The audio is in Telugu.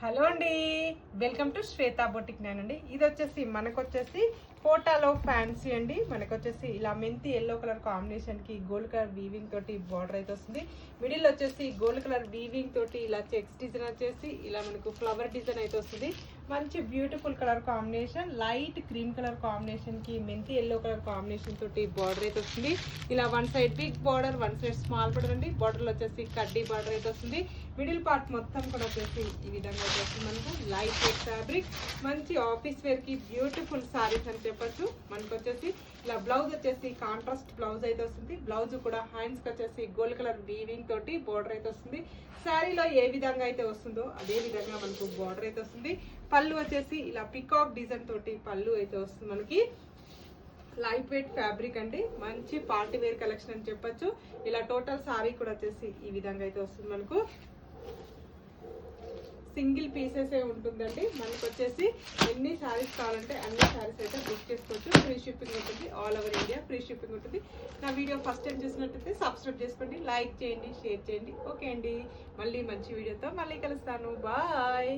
హలో అండి, వెల్కమ్ టు శ్వేతా బొటిక్ అండి. ఇది వచ్చేసి మనకొచ్చేసి కోటాలో ఫ్యాన్సీ అండి. మనకొచ్చేసి ఇలా మెంతి ఎల్లో కలర్ కాంబినేషన్ కి గోల్డ్ కలర్ వీవింగ్ తోటి బార్డర్ అయితే వస్తుంది. మిడిల్ వచ్చేసి గోల్డ్ కలర్ వీవింగ్ తోటి ఇలా చెక్స్ డిజైన్ వచ్చేసి ఇలా మనకు ఫ్లవర్ డిజైన్ అయితే వస్తుంది. మంచి beautiful colour combination, light cream colour combination కి మెంతి ఎల్లో కలర్ కాంబినేషన్ తోటి బార్డర్ అయితే వస్తుంది. ఇలా one side big border, one side small border అండి. బార్డర్ లో వచ్చేసి కడ్డీ బార్డర్ అయితే వస్తుంది. మిడిల్ పార్ట్ మొత్తం కూడా వచ్చేసి ఈ విధంగా వచ్చేసి మనకు లైట్ వెయిట్ ఫ్యాబ్రిక్, మంచి ఆఫీస్ వేర్ కి బ్యూటిఫుల్ సారీస్ అని చెప్పొచ్చు. మనకు వచ్చేసి ఇలా బ్లౌజ్ వచ్చేసి కాంట్రాస్ట్ బ్లౌజ్ అయితే వస్తుంది. బ్లౌజ్ కూడా హ్యాండ్స్ కి వచ్చేసి గోల్డ్ కలర్ వీవింగ్ తోటి బార్డర్ అయితే వస్తుంది. శారీలో ఏ విధంగా అయితే వస్తుందో అదే విధంగా మనకు బార్డర్ అయితే వస్తుంది. పళ్ళు వచ్చేసి ఇలా పికాక్ డిజైన్ తోటి పళ్ళు అయితే వస్తుంది. మనకి లైట్ వెయిట్ ఫ్యాబ్రిక్ అండి, మంచి పార్టీ వేర్ కలెక్షన్ అని చెప్పొచ్చు. ఇలా టోటల్ సారీ కూడా వచ్చేసి ఈ విధంగా అయితే వస్తుంది. మనకు సింగిల్ పీసెస్ ఉంటుందండి. మనకు వచ్చేసి ఎన్ని శారీస్ కావాలంటే అన్ని శారీస్ అయితే బుక్ చేసుకోవచ్చు. ఫ్రీ షిప్పింగ్ ఉంటుంది, all over India free shipping ఉంటుంది. నా వీడియో ఫస్ట్ టైం చూసినట్టయితే సబ్స్క్రైబ్ చేసుకోండి, లైక్ చేయండి, షేర్ చేయండి. ఓకే అండి, మళ్ళీ మంచి వీడియోతో మళ్ళీ కలుస్తాను. బాయ్.